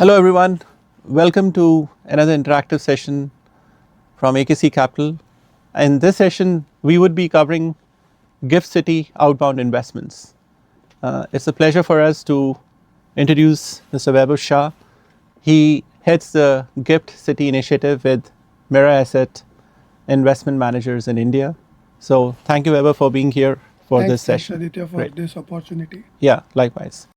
Hello everyone, welcome to another interactive session from AKC Capital. In this session we would be covering Gift City outbound investments. It's a pleasure for us to introduce Mr. Vaibhav Shah. He heads the Gift City initiative with Mira Asset Investment Managers in India. So thank you Vaibhav for being here for this session. Thanks Aditya for this opportunity. Yeah, likewise.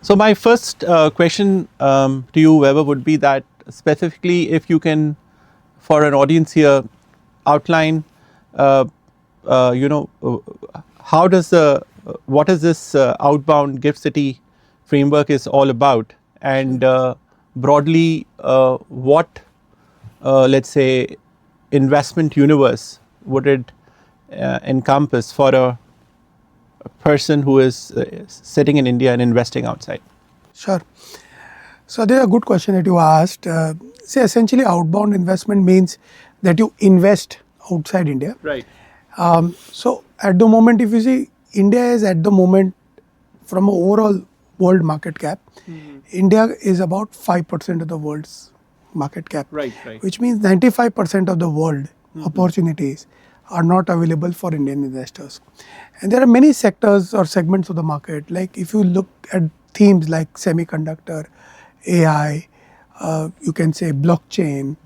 So my first question to you, Weber, would be that specifically if you can, for an audience here, outline, how does what is this outbound Gift City framework is all about, and broadly, what let's say investment universe would it encompass for a person who is sitting in India and investing outside? Sure. So there's a good question that you asked. Essentially outbound investment means that you invest outside India. Right. So at the moment, if you see, India is at the moment from an overall world market cap, India is about 5% of the world's market cap. Right. Which means 95% of the world opportunities are not available for Indian investors. And there are many sectors or segments of the market. Like if you look at themes like semiconductor, AI, you can say blockchain,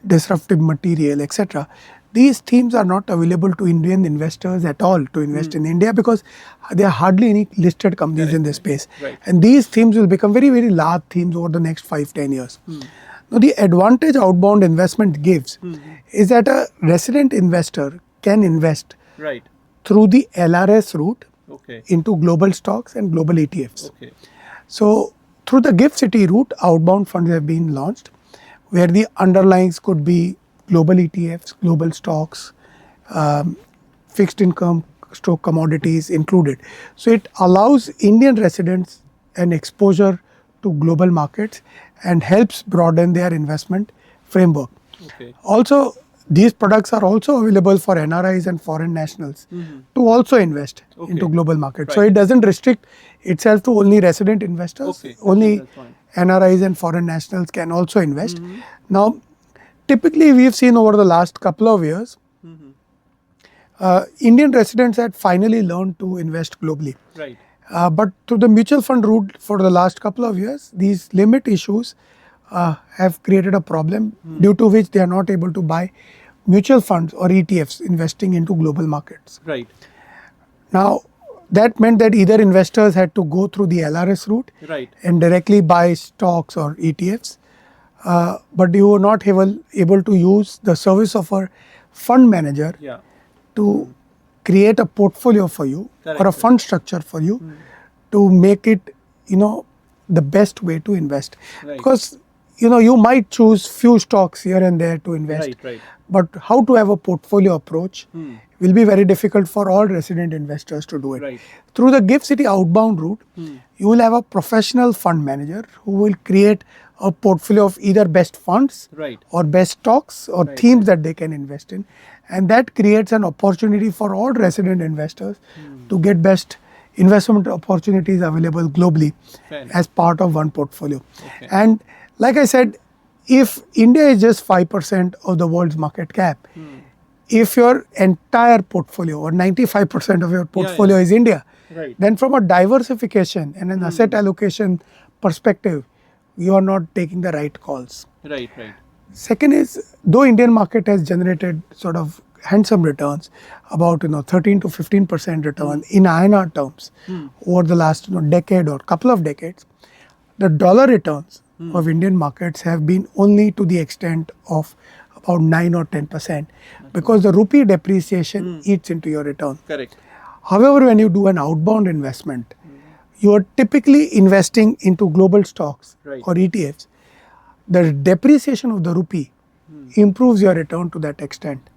disruptive material, etc. These themes are not available to Indian investors at all to invest in India because there are hardly any listed companies in this space. Right. And these themes will become very, very large themes over the next 5-10 years. Now, the advantage outbound investment gives is that a resident investor can invest through the LRS route into global stocks and global ETFs. So, through the Gift City route, outbound funds have been launched, where the underlyings could be global ETFs, global stocks, fixed income, stock commodities included. So, it allows Indian residents an exposure to global markets and helps broaden their investment framework. Also, these products are also available for NRIs and foreign nationals to also invest into global markets. So it doesn't restrict itself to only resident investors. Only NRIs and foreign nationals can also invest. Now, typically we've seen over the last couple of years, Indian residents had finally learned to invest globally. But through the mutual fund route for the last couple of years, these limit issues have created a problem due to which they are not able to buy mutual funds or ETFs investing into global markets. Now, that meant that either investors had to go through the LRS route and directly buy stocks or ETFs, but you were not able to use the service of a fund manager to create a portfolio for you or a fund structure for you to make it, the best way to invest. Because, you might choose few stocks here and there to invest, but how to have a portfolio approach will be very difficult for all resident investors to do it. Through the Gift City outbound route, you will have a professional fund manager who will create a portfolio of either best funds or best stocks or themes that they can invest in. And that creates an opportunity for all resident investors to get best investment opportunities available globally as part of one portfolio. And like I said, if India is just 5% of the world's market cap, if your entire portfolio or 95% of your portfolio is India, then from a diversification and an asset allocation perspective, you are not taking the right calls. Second is, though Indian market has generated sort of handsome returns, about 13 to 15% return in INR terms over the last decade or couple of decades, the dollar returns of Indian markets have been only to the extent of about 9 or 10% because the rupee depreciation eats into your return. However, when you do an outbound investment, you are typically investing into global stocks or ETFs. The depreciation of the rupee improves your return to that extent.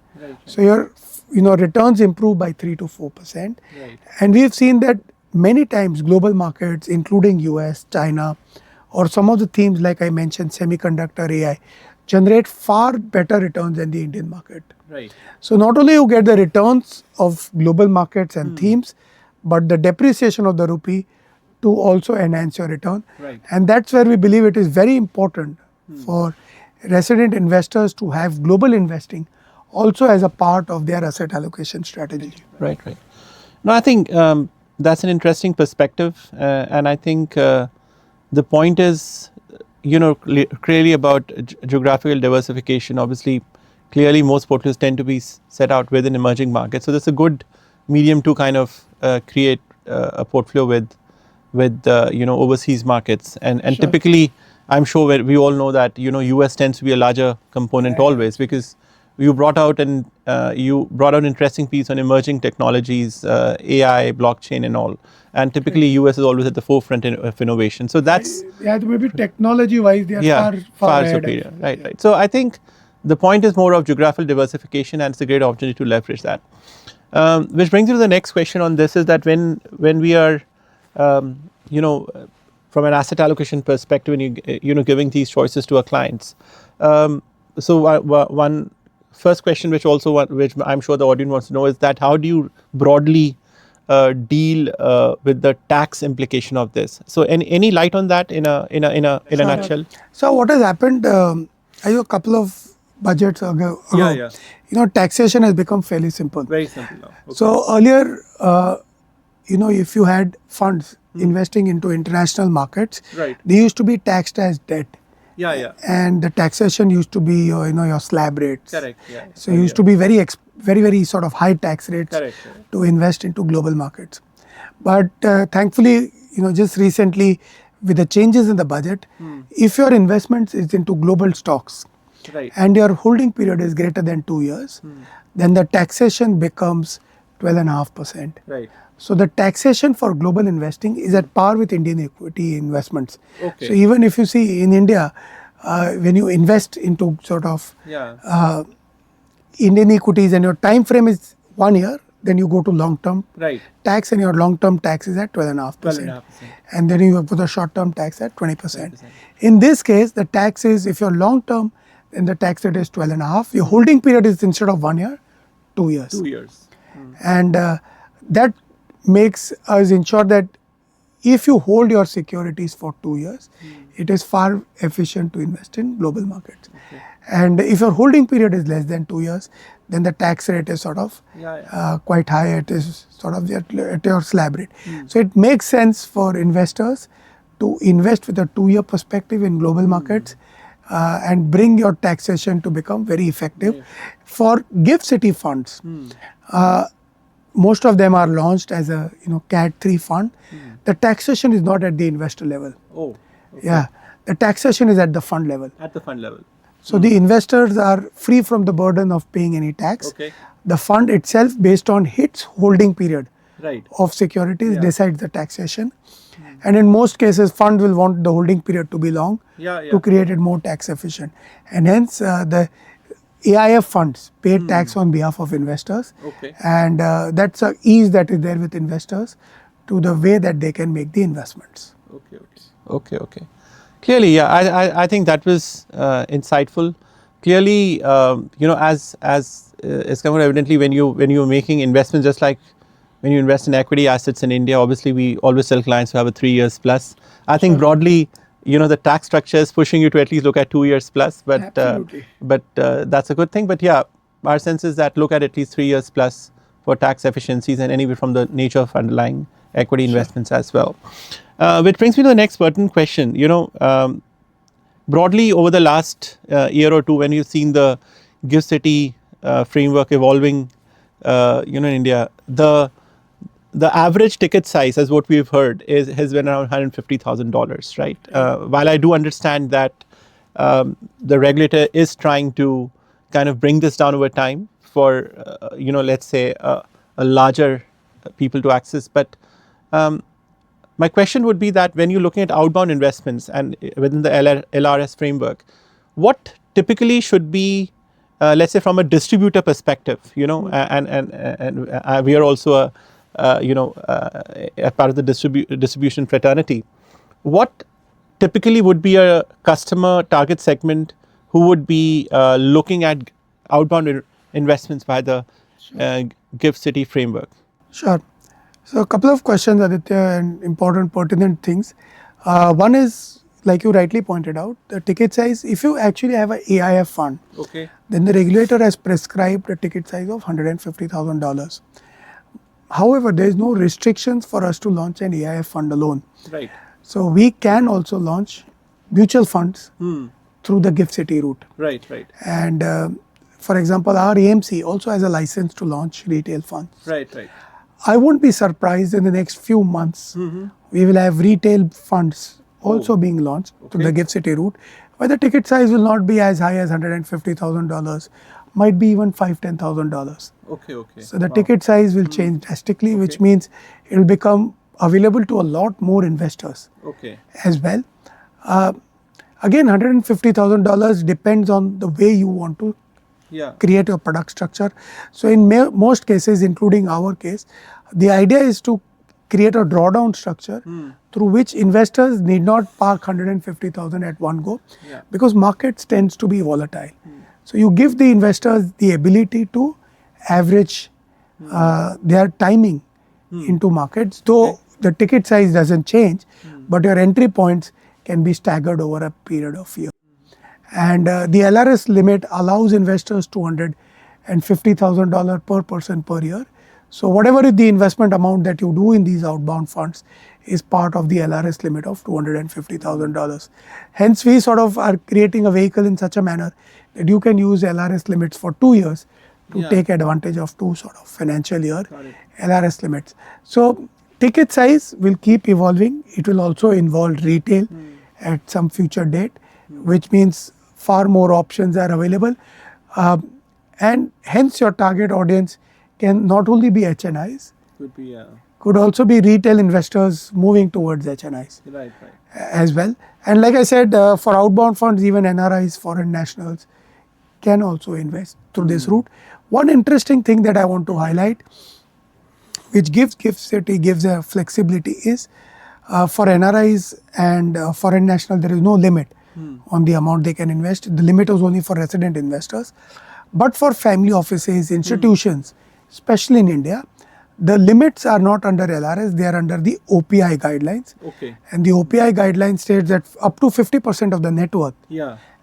So your returns improve by 3 to 4%. And we've seen that many times global markets, including US, China, or some of the themes like I mentioned, semiconductor, AI, generate far better returns than the Indian market. So not only you get the returns of global markets and themes, but the depreciation of the rupee to also enhance your return. Right. And that's where we believe it is very important for resident investors to have global investing also as a part of their asset allocation strategy. Right, right. No, I think that's an interesting perspective, and I think the point is, clearly about geographical diversification. Obviously, clearly most portfolios tend to be set out within emerging markets, so that's a good medium to kind of create a portfolio with overseas markets, and Sure. typically, I'm sure we all know that US tends to be a larger component always, because you brought out an interesting piece on emerging technologies, AI, blockchain, and all. And typically, US is always at the forefront of innovation. So that's Maybe technology-wise, they are far ahead. superior. Right. So I think the point is more of geographical diversification, and it's a great opportunity to leverage that. Which brings me to the next question on this: is that when we are, from an asset allocation perspective, and giving these choices to our clients. So one first question, which I'm sure the audience wants to know, is that how do you broadly deal with the tax implication of this? So any light on that in a nutshell? So what has happened? A couple of budgets ago, taxation has become fairly simple. Very simple now. Okay. So earlier, if you had funds investing into international markets, right, they used to be taxed as debt. Yeah. And the taxation used to be your slab rates. Correct. Yeah. So it used to be very sort of high tax rates Correct. to invest into global markets. But thankfully, just recently with the changes in the budget, if your investment is into global stocks, right, and your holding period is greater than 2 years, then the taxation becomes 12.5%. right. So the taxation for global investing is at par with Indian equity investments. Okay. So even if you see in India, when you invest into sort of Indian equities and your time frame is 1 year, then you go to long-term right, tax, and your long-term tax is at 12.5%. And then you have for the short-term tax at 20%. In this case, the tax is, if you're long-term, then the tax rate is 12.5. Your holding period is, instead of 1 year, 2 years. 2 years. And that makes us ensure that if you hold your securities for 2 years, it is far efficient to invest in global markets. Okay. And if your holding period is less than 2 years, then the tax rate is sort of quite high. It is sort of at your slab rate. So it makes sense for investors to invest with a 2-year perspective in global markets and bring your taxation to become very effective. For GIFT City funds, most of them are launched as a CAT 3 fund. The taxation is not at the investor level. Oh. Okay. Yeah, the taxation is at the fund level. At the fund level. So the investors are free from the burden of paying any tax. Okay. The fund itself, based on its holding period Right. of securities, decides the taxation. And in most cases, fund will want the holding period to be long to create it more tax efficient. And hence, the AIF funds pay tax on behalf of investors. Okay. And that's a ease that is there with investors to the way that they can make the investments. Okay. Clearly, I think that was insightful. Clearly, as is come out evidently, when you're making investments, just like when you invest in equity assets in India, obviously we always tell clients who have a 3 years plus. I think broadly, the tax structure is pushing you to at least look at 2 years plus. But that's a good thing. But yeah, our sense is that look at least 3 years plus for tax efficiencies, and anyway from the nature of underlying equity investments as well. Which brings me to the next pertinent question. Broadly over the last year or two, when you've seen the GIFT City framework evolving, in India, the average ticket size, as what we've heard, has been around $150,000, right? While I do understand that the regulator is trying to kind of bring this down over time for, let's say a larger people to access. But my question would be that when you're looking at outbound investments and within the LRS framework, what typically should be, let's say from a distributor perspective, and we are also a part of the distribution fraternity, what typically would be a customer target segment who would be looking at outbound investments by the GIFT City framework? Sure. So a couple of questions, Aditya, and important pertinent things. One is, like you rightly pointed out, the ticket size. If you actually have an AIF fund, Okay. then the regulator has prescribed a ticket size of $150,000. However, there is no restrictions for us to launch an AIF fund alone. Right. So we can also launch mutual funds through the GIFT City route. Right. Right. And for example, our AMC also has a license to launch retail funds. Right. Right. I won't be surprised in the next few months, we will have retail funds also being launched through the GIFT City route, where the ticket size will not be as high as $150,000, might be even $5,000-$10,000. Okay. Okay. So the ticket size will change drastically, which means it will become available to a lot more investors Okay. as well. Again, $150,000 depends on the way you want to Yeah. create your product structure. So in most cases, including our case, the idea is to create a drawdown structure through which investors need not park 150,000 at one go, because markets tends to be volatile. So you give the investors the ability to average their timing into markets, though the ticket size doesn't change, but your entry points can be staggered over a period of years. And the LRS limit allows investors $250,000 per person per year. So whatever is the investment amount that you do in these outbound funds is part of the LRS limit of $250,000. Hence, we sort of are creating a vehicle in such a manner that you can use LRS limits for 2 years to take advantage of 2 sort of financial year LRS limits. So ticket size will keep evolving. It will also involve retail at some future date, which means far more options are available, and hence your target audience can not only be HNIs, could also be retail investors moving towards HNIs as well. And like I said, for outbound funds, even NRIs, foreign nationals, can also invest through this route. One interesting thing that I want to highlight, which gives GIFT City gives a flexibility, is for NRIs and foreign national, there is no limit on the amount they can invest. The limit was only for resident investors. But for family offices, institutions, especially in India, the limits are not under LRS, they are under the OPI guidelines. Okay. And the OPI guidelines states that up to 50% of the net worth,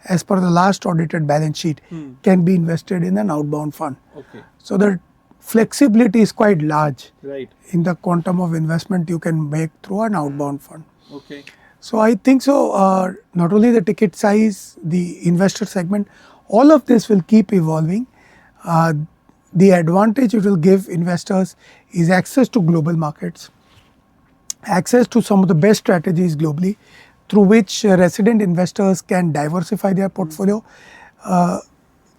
as per the last audited balance sheet, can be invested in an outbound fund. Okay. So the flexibility is quite large Right. in the quantum of investment you can make through an outbound fund. Okay. So I think so, not only the ticket size, the investor segment, all of this will keep evolving. The advantage it will give investors is access to global markets, access to some of the best strategies globally, through which resident investors can diversify their portfolio,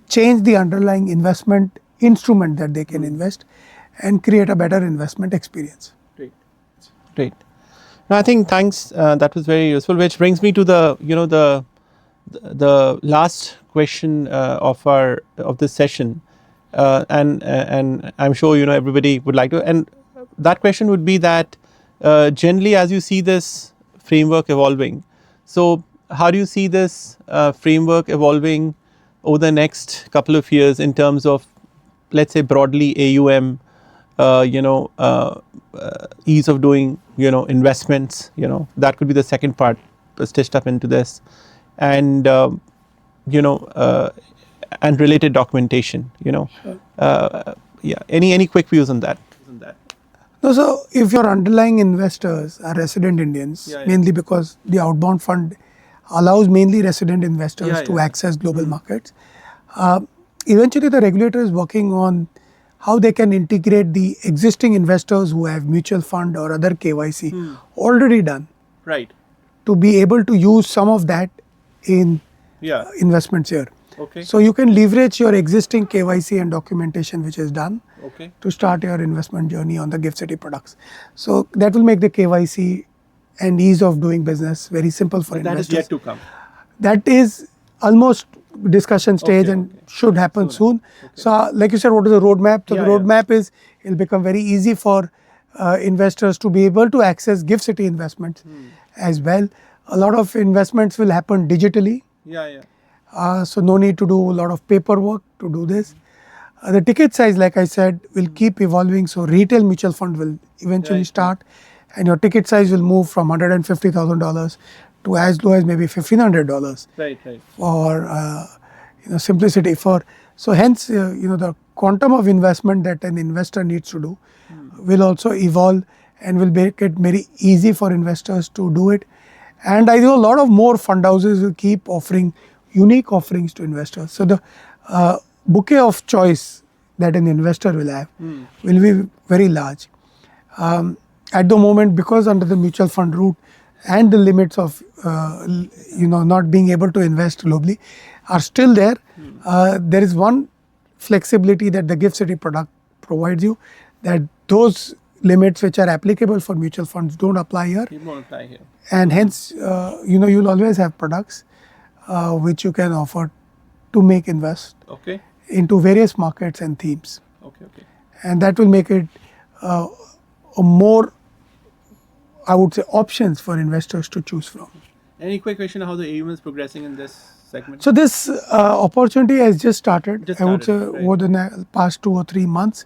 change the underlying investment instrument that they can invest, and create a better investment experience. Great. Great. No, I think thanks. That was very useful. Which brings me to the the last question of this session, and I'm sure everybody would like to. And that question would be that generally, as you see this framework evolving, so how do you see this framework evolving over the next couple of years in terms of, let's say, broadly AUM, ease of doing investments, that could be the second part stitched up into this, and and related documentation, any quick views on that? No, so if your underlying investors are resident Indians, mainly because the outbound fund allows mainly resident investors to access global markets, eventually the regulator is working on how they can integrate the existing investors who have mutual fund or other KYC already done, right, to be able to use some of that in investments here. Okay. So you can leverage your existing KYC and documentation which is done to start your investment journey on the GIFT City products. So that will make the KYC and ease of doing business very simple for investors. That is yet to come. That is almost discussion stage and should happen soon. So like you said, what is the roadmap? So the roadmap is it will become very easy for investors to be able to access GIFT City investments as well. A lot of investments will happen digitally. So no need to do a lot of paperwork to do this. The ticket size, like I said, will keep evolving. So retail mutual fund will eventually start, and your ticket size will move from $150,000 to as low as maybe $1,500. Right. For simplicity. So hence the quantum of investment that an investor needs to do will also evolve and will make it very easy for investors to do it. And I know a lot of more fund houses will keep offering unique offerings to investors. So the bouquet of choice that an investor will have will be very large. At the moment, because under the mutual fund route and the limits of not being able to invest globally are still there, there is one flexibility that the GIFT City product provides you, that those limits which are applicable for mutual funds don't apply here. It won't apply here. And hence, you'll always have products which you can offer to make invest into various markets and themes. Okay. And that will make it a more, I would say, options for investors to choose from. Any quick question how the AUM is progressing in this segment? So this opportunity has just started. I would say right. over the past 2 or 3 months.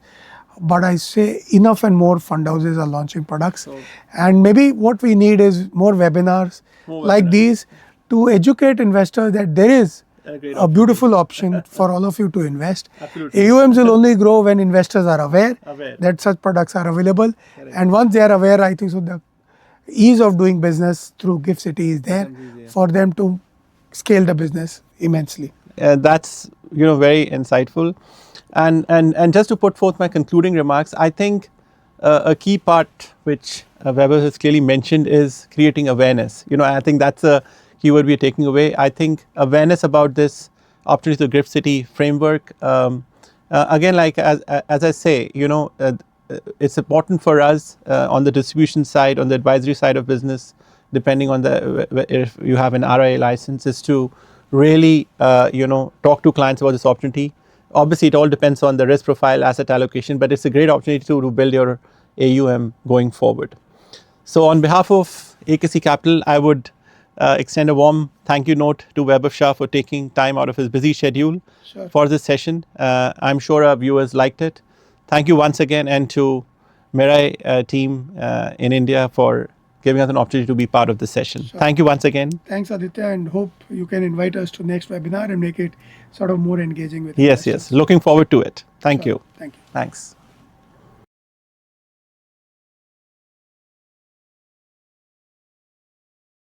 But I say enough and more fund houses are launching products. And maybe what we need is more webinars like these to educate investors that there is a beautiful option for all of you to invest. Absolutely. AUMs will only grow when investors are aware that such products are available. And once they are aware, I think so the ease of doing business through GIFT City is there for them to scale the business immensely. That's very insightful. And just to put forth my concluding remarks, I think a key part which Weber has clearly mentioned is creating awareness. I think that's a keyword we're taking away. I think awareness about this opportunity to GIFT City framework. Again, like as I say, it's important for us on the distribution side, on the advisory side of business, depending on if you have an RIA license, is to really talk to clients about this opportunity. Obviously, it all depends on the risk profile, asset allocation, but it's a great opportunity to build your AUM going forward. So on behalf of AKC Capital, I would extend a warm thank you note to Weber Shah for taking time out of his busy schedule for this session. I'm sure our viewers liked it. Thank you once again, and to Mirai team in India for giving us an opportunity to be part of this session. Thank you once again. Thanks, Aditya, and hope you can invite us to next webinar and make it sort of more engaging with Yes. Looking forward to it. Thank you. Thank you. Thanks.